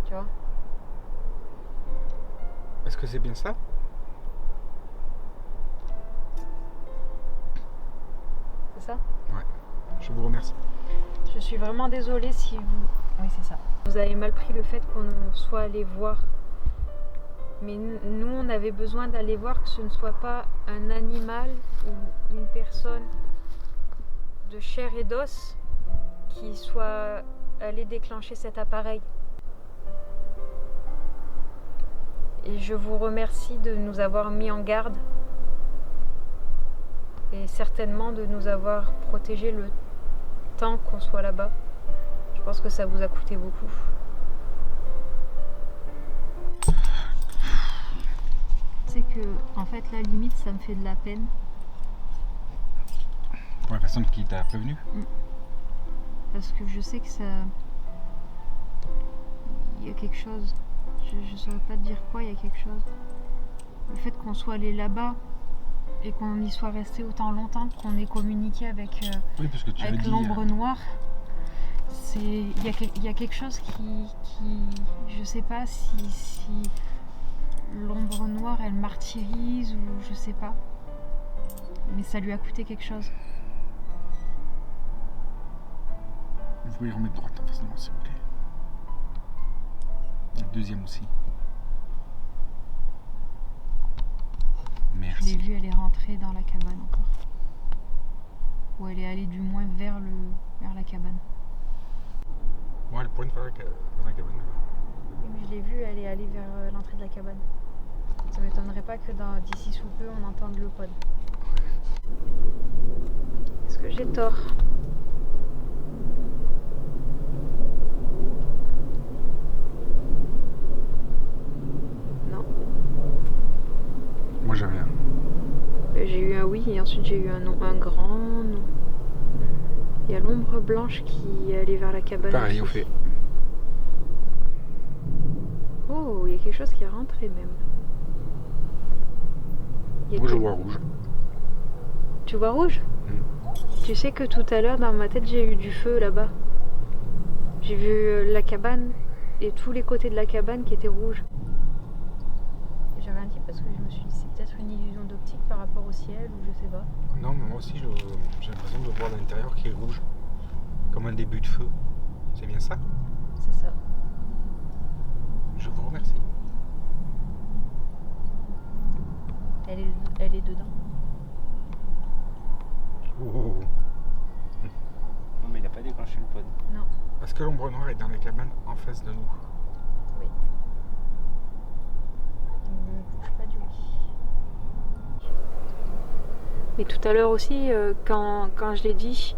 Tu vois? Est-ce que c'est bien ça? C'est ça? Ouais. Je vous remercie. Je suis vraiment désolée si vous... Oui, c'est ça. Vous avez mal pris le fait qu'on soit allé voir. Mais nous, on avait besoin d'aller voir que ce ne soit pas un animal ou une personne de chair et d'os qui soit allé déclencher cet appareil. Et je vous remercie de nous avoir mis en garde et certainement de nous avoir protégé le temps qu'on soit là-bas. Je pense que ça vous a coûté beaucoup. C'est que, en fait, la limite, ça me fait de la peine. Pour la personne qui t'a prévenu? Parce que je sais que ça... Il y a quelque chose. Je saurais pas te dire quoi, il y a quelque chose. Le fait qu'on soit allé là-bas et qu'on y soit resté autant longtemps, qu'on ait communiqué avec, Oui, parce que tu avec as dit, l'ombre noire, il y a quelque chose qui... Je sais pas si l'ombre noire, elle martyrise ou je sais pas. Mais ça lui a coûté quelque chose. Vous pouvez remettre droite en face de moi, s'il vous plaît. Le deuxième aussi. Je l'ai Merci. vue, elle est rentrée dans la cabane encore. Ou elle est allée du moins vers la cabane. Bon, elle pointe vers la cabane. Oui, mais je l'ai vue, elle est allée vers l'entrée de la cabane. Ça m'étonnerait pas que d'ici sous peu, on entende le pod. Est-ce que j'ai tort? Non. Moi, j'ai rien. J'ai eu un oui et ensuite j'ai eu un non, un grand non. Il y a l'ombre blanche qui est allée vers la cabane. Pareil, aussi. on fait. Oh, il y a quelque chose qui est rentré même. Il y a Moi, je des- vois rouge. Tu vois rouge? Tu sais que tout à l'heure, dans ma tête, j'ai eu du feu là-bas. J'ai vu la cabane et tous les côtés de la cabane qui étaient rouges. Et j'ai rien dit parce que je me suis dit c'est peut-être une illusion d'optique par rapport au ciel ou je sais pas. Non, mais moi aussi, j'ai l'impression de voir l'intérieur qui est rouge. Comme un début de feu. C'est bien ça? C'est ça. Je vous remercie. Elle est dedans. Oh. Non, mais il a pas déclenché le pod. Non. Est-ce que l'ombre noire est dans la cabane en face de nous? Oui. Ne bouge pas du lit. Mais tout à l'heure aussi, quand je l'ai dit,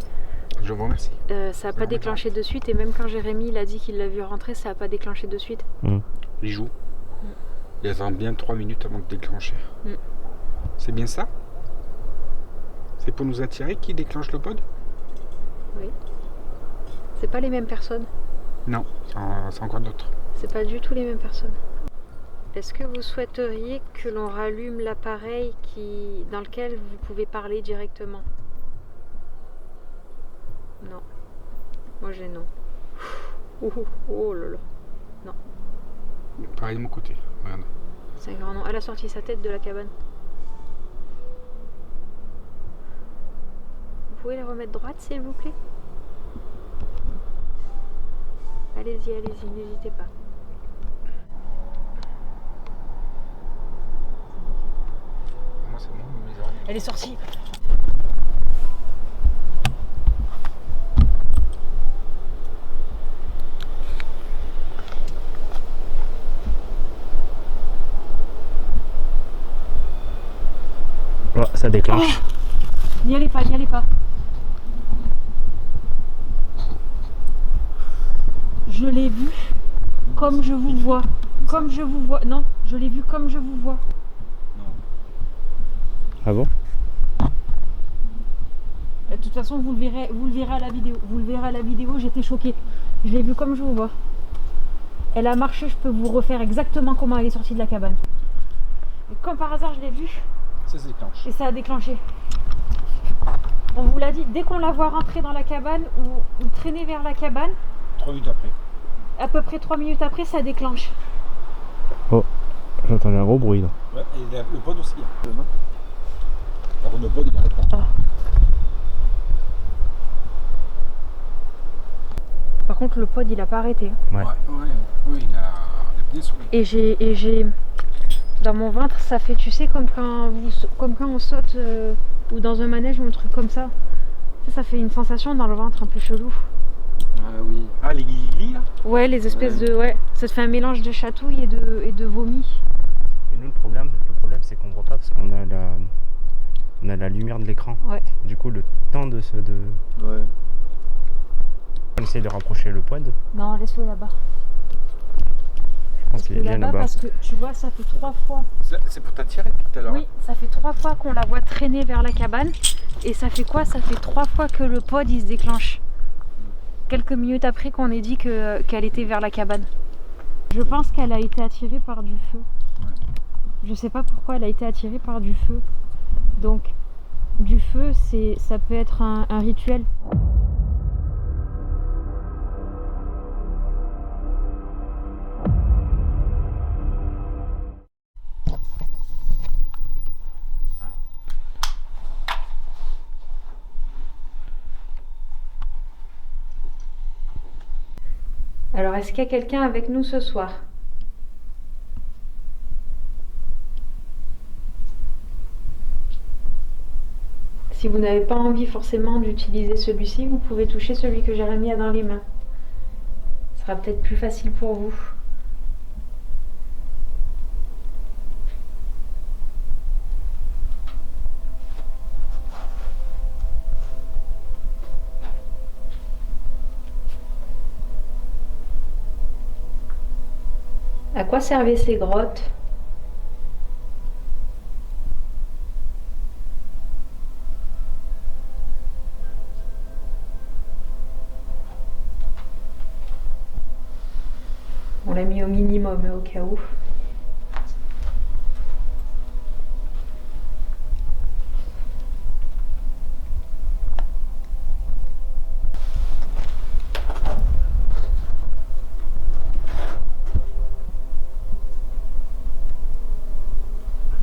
Je vous remercie. ça n'a pas déclenché de suite. Et même quand Jérémy il a dit qu'il l'a vu rentrer, ça n'a pas déclenché de suite. Il joue. Il attend bien 3 minutes avant de déclencher. Mm. C'est bien ça? C'est pour nous attirer qui déclenche le pod? Oui. C'est pas les mêmes personnes. Non, c'est encore d'autres. C'est pas du tout les mêmes personnes. Est-ce que vous souhaiteriez que l'on rallume l'appareil dans lequel vous pouvez parler directement? Non. Moi j'ai non. Oh là là. Non. Pareil de mon côté, regarde. C'est un grand non. Elle a sorti sa tête de la cabane. Vous pouvez la remettre droite s'il vous plaît? Allez-y, allez-y, n'hésitez pas. Moi c'est bon, mes oreilles. Elle est sortie. Oh, ça déclenche. Oh, n'y allez pas, n'y allez pas. Je l'ai vu comme je vous vois. Comme je vous vois. Non, je l'ai vu comme je vous vois. Ah bon? De toute façon, vous le verrez à la vidéo. Vous le verrez à la vidéo, j'étais choquée. Je l'ai vu comme je vous vois. Elle a marché, je peux vous refaire exactement comment elle est sortie de la cabane. Et comme par hasard, je l'ai vue. Ça se déclenche. Et ça a déclenché. On vous l'a dit, dès qu'on la voit rentrer dans la cabane ou traîner vers la cabane, 3 minutes après. à peu près 3 minutes après, ça déclenche. Oh, j'entendais un gros bruit là. Ouais, et le pod aussi. Par contre, le pod il arrête pas. Ah. Par contre, le pod il a pas arrêté. Ouais. Oui, il a bien souri. Et j'ai dans mon ventre, ça fait, tu sais, comme quand on saute ou dans un manège ou un truc comme ça. Ça fait une sensation dans le ventre un peu chelou. Ah oui. Ah, les guigui là? Ouais, les espèces de... Ouais, ça te fait un mélange de chatouille et de vomi. Et nous, le problème c'est qu'on voit pas parce qu'on a la lumière de l'écran. Ouais. Du coup, le temps de Ouais. On essaye de rapprocher le pod. Non, laisse-le là-bas. Je pense qu'il est bien là-bas. Parce que tu vois, ça fait 3 fois. C'est pour t'attirer depuis tout à l'heure. Oui, ça fait 3 fois qu'on la voit traîner vers la cabane. Et ça fait quoi? Ça fait 3 fois que le pod il se déclenche. Quelques minutes après qu'on ait dit qu'elle était vers la cabane. Je pense qu'elle a été attirée par du feu. Ouais. Je sais pas pourquoi elle a été attirée par du feu. Donc, du feu, ça peut être un rituel. Alors, est-ce qu'il y a quelqu'un avec nous ce soir? Si vous n'avez pas envie forcément d'utiliser celui-ci, vous pouvez toucher celui que Jérémy a dans les mains. Ce sera peut-être plus facile pour vous. À quoi servaient ces grottes? On l'a mis au minimum au cas où.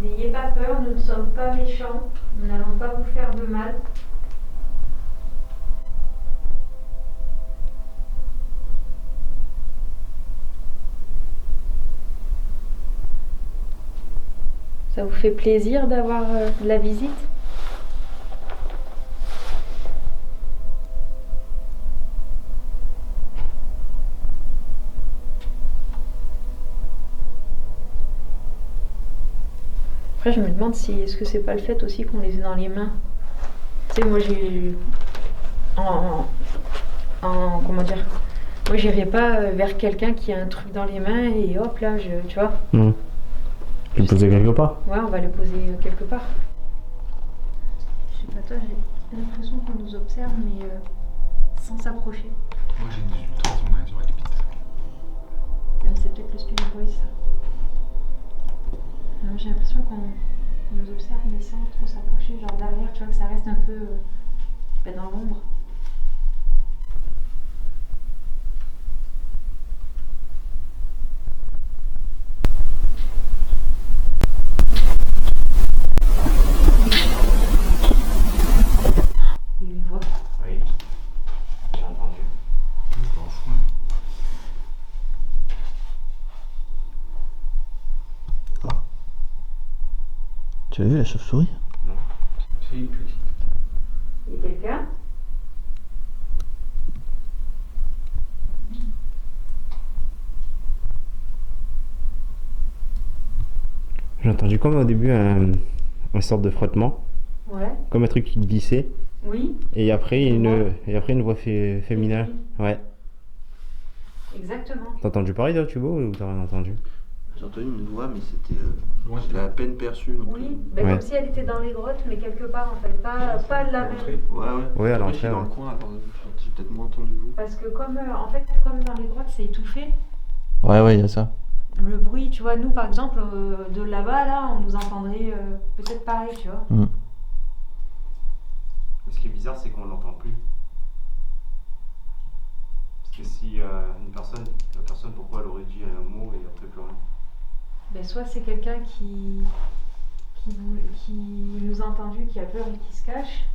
N'ayez pas peur, nous ne sommes pas méchants, nous n'allons pas vous faire de mal. Ça vous fait plaisir d'avoir de la visite? Après, je me demande si est-ce que c'est pas le fait aussi qu'on les ait dans les mains. Tu sais, moi j'ai comment dire, moi j'irai pas vers quelqu'un qui a un truc dans les mains et hop là, tu vois. Tu le posais quelque part? Ouais, on va le poser quelque part. Je sais pas, toi, j'ai l'impression qu'on nous observe, mais sans s'approcher. Moi j'ai des ultrasons dans les oreilles de piste. Même c'est peut-être le spirit voice, ça. Non, j'ai l'impression qu'on nous observe, mais sans trop s'approcher, genre derrière, tu vois, que ça reste un peu dans l'ombre. Tu l'as vu la chauve-souris? Non. C'est une petite. Il y a quelqu'un? J'ai entendu comme au début une sorte de frottement, Ouais. comme un truc qui glissait, Oui. et après une voix féminine. Ouais. Exactement. T'as entendu parler toi, Thibaut, ou t'as rien entendu? J'ai entendu une voix, mais c'était à peine perçu. Donc, Oui. Ben, Ouais. comme si elle était dans les grottes, mais quelque part en fait. Pas la même. Ouais. Ouais, à Après, je l'entrée, suis dans ouais. le coin, alors j'ai peut-être moins entendu vous. Parce que comme en fait, comme dans les grottes, c'est étouffé. Ouais, il y a ça. Le bruit, tu vois, nous par exemple, de là-bas, là, on nous entendrait peut-être pareil, tu vois. Mm. Ce qui est bizarre, c'est qu'on l'entend plus. Parce que si une personne, la personne, pourquoi elle aurait dit un mot et après plus rien? Ben, soit c'est quelqu'un qui nous a entendu, qui a peur et qui se cache.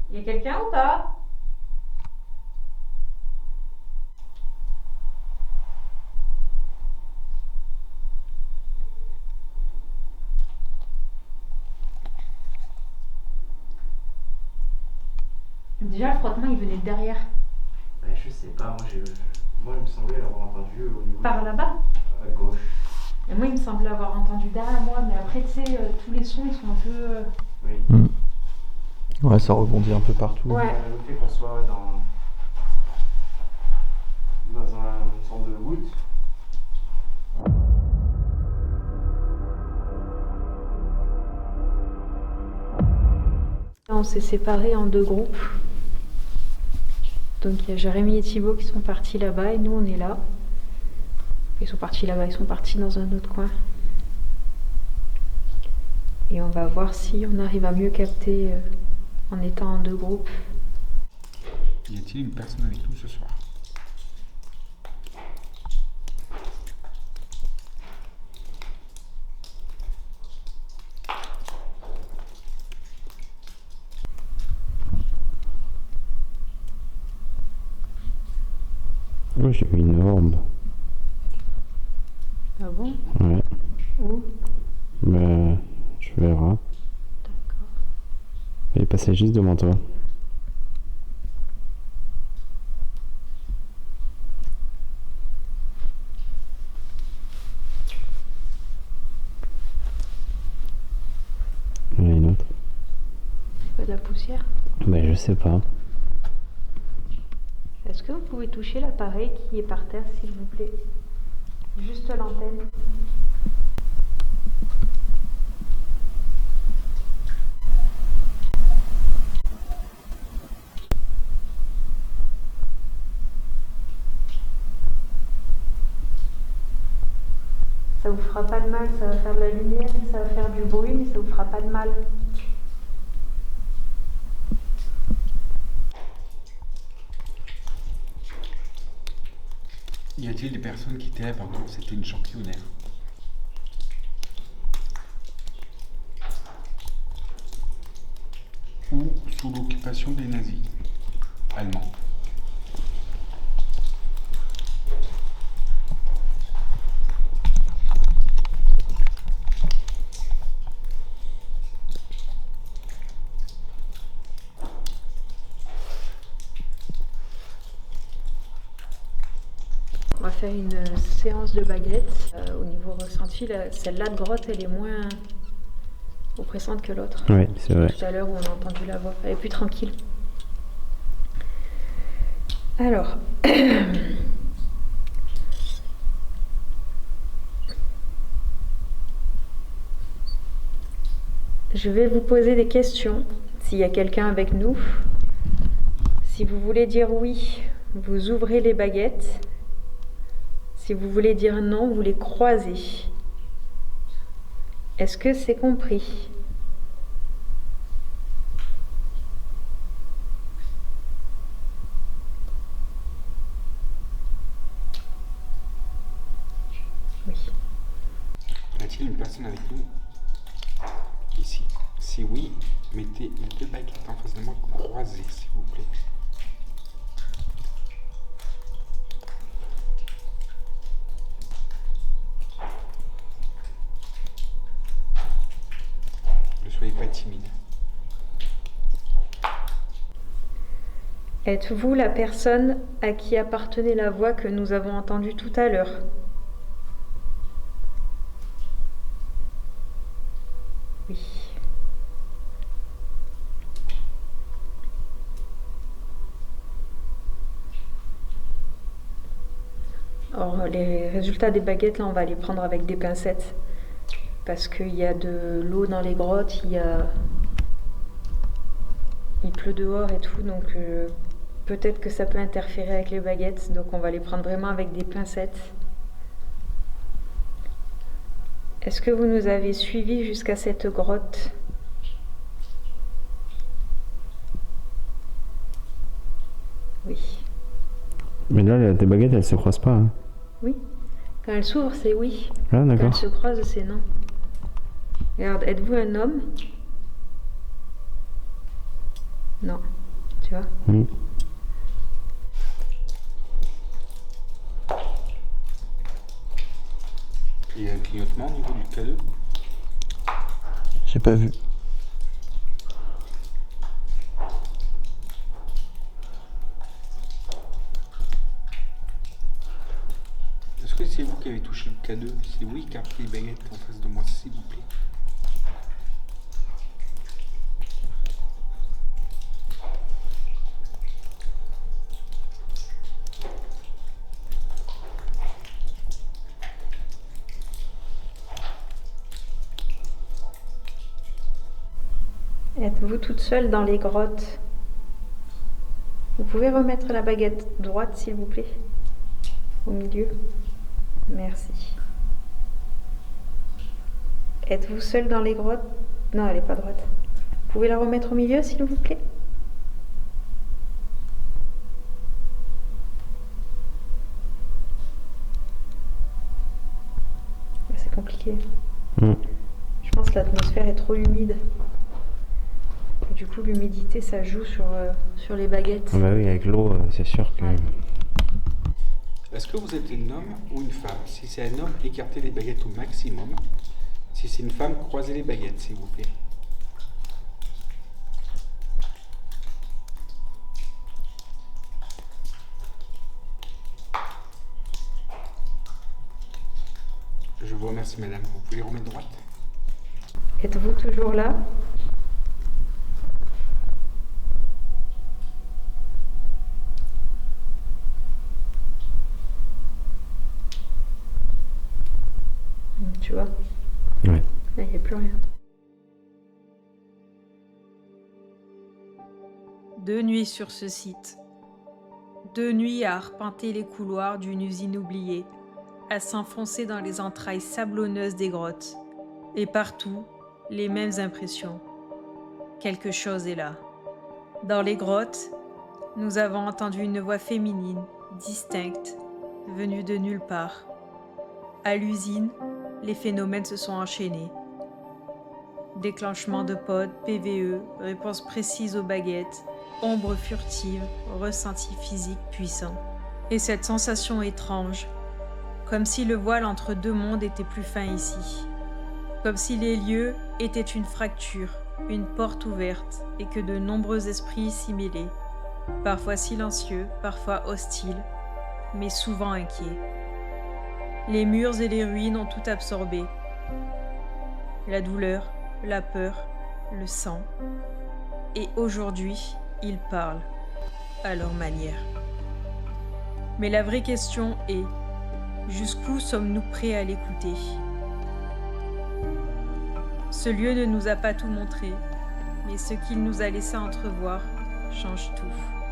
Il y a quelqu'un ou pas? Déjà, le frottement, il venait de derrière. Ben, je sais pas, moi il me semblait l'avoir entendu au niveau Par là-bas? à gauche. Et moi, il me semblait avoir entendu derrière moi, mais après, tu sais, tous les sons, ils sont un peu... Oui. Ouais, ça rebondit un peu partout. Ouais. Le fait qu'on soit dans une sorte de voûte. On s'est séparés en 2 groupes. Donc il y a Jérémy et Thibaut qui sont partis là-bas et nous on est là. Ils sont partis là-bas, ils sont partis dans un autre coin. Et on va voir si on arrive à mieux capter en étant en 2 groupes. Y a-t-il une personne avec nous ce soir? Oh, j'ai vu une orbe. Ah bon? Ouais. Où? Ben, tu verras. D'accord. Elle est passée juste devant toi. Il y en a une autre. C'est pas de la poussière? Ben, je sais pas. Est-ce que vous pouvez toucher l'appareil qui est par terre, s'il vous plaît? Juste l'antenne. Ça vous fera pas de mal, ça va faire de la lumière, ça va faire du bruit, mais ça vous fera pas de mal. Y a-t-il des personnes qui étaient là pendant que c'était une championnaire? Ou sous l'occupation des nazis allemands? On va faire une séance de baguettes. Au niveau ressenti, celle-là de grotte, elle est moins oppressante que l'autre. Oui, c'est vrai. Tout à l'heure où on a entendu la voix, elle est plus tranquille. Alors, je vais vous poser des questions. S'il y a quelqu'un avec nous, si vous voulez dire oui, vous ouvrez les baguettes. Si vous voulez dire non, vous les croisez. Est-ce que c'est compris? Oui. Y a-t-il une personne avec nous ici? Si oui, mettez les 2 baguettes en face de moi croisées, s'il vous plaît. timide. Êtes-vous la personne à qui appartenait la voix que nous avons entendue tout à l'heure? Oui. Alors, les résultats des baguettes, là, on va les prendre avec des pincettes. Parce qu'il y a de l'eau dans les grottes, il pleut dehors et tout, donc peut-être que ça peut interférer avec les baguettes. Donc on va les prendre vraiment avec des pincettes. Est-ce que vous nous avez suivis jusqu'à cette grotte? Oui. Mais là, tes baguettes, elles se croisent pas. Hein. Oui. Quand elles s'ouvrent, c'est oui. Ah, d'accord. Quand elles se croisent, c'est non. Regarde, êtes-vous un homme? Non. Tu vois? Il y a un clignotement au niveau du K2? J'ai pas vu. Est-ce que c'est vous qui avez touché le K2? C'est vous qui écartez les baguettes en face de moi, s'il vous plaît. Êtes-vous toute seule dans les grottes? Vous pouvez remettre la baguette droite, s'il vous plaît, au milieu. Merci. Êtes-vous seule dans les grottes? Non, elle n'est pas droite. Vous pouvez la remettre au milieu, s'il vous plaît? C'est compliqué. Je pense que l'atmosphère est trop humide. Et du coup, l'humidité, ça joue sur les baguettes. Bah oui, avec l'eau, c'est sûr que... Ouais. Est-ce que vous êtes un homme ou une femme? Si c'est un homme, écartez les baguettes au maximum. Si c'est une femme, croisez les baguettes, s'il vous plaît. Je vous remercie, madame. Vous pouvez les remettre droite? Êtes-vous toujours là? Tu vois? Ouais. Là, il n'y a plus rien. 2 nuits sur ce site. 2 nuits à arpenter les couloirs d'une usine oubliée, à s'enfoncer dans les entrailles sablonneuses des grottes. Et partout, les mêmes impressions. Quelque chose est là. Dans les grottes, nous avons entendu une voix féminine, distincte, venue de nulle part. À l'usine, les phénomènes se sont enchaînés. Déclenchement de pod, PVE, réponse précise aux baguettes, ombre furtive, ressenti physique puissant. Et cette sensation étrange, comme si le voile entre 2 mondes était plus fin ici. Comme si les lieux étaient une fracture, une porte ouverte, et que de nombreux esprits s'y mêlaient, parfois silencieux, parfois hostiles, mais souvent inquiets. Les murs et les ruines ont tout absorbé. La douleur, la peur, le sang. Et aujourd'hui, ils parlent, à leur manière. Mais la vraie question est, jusqu'où sommes-nous prêts à l'écouter? Ce lieu ne nous a pas tout montré, mais ce qu'il nous a laissé entrevoir change tout.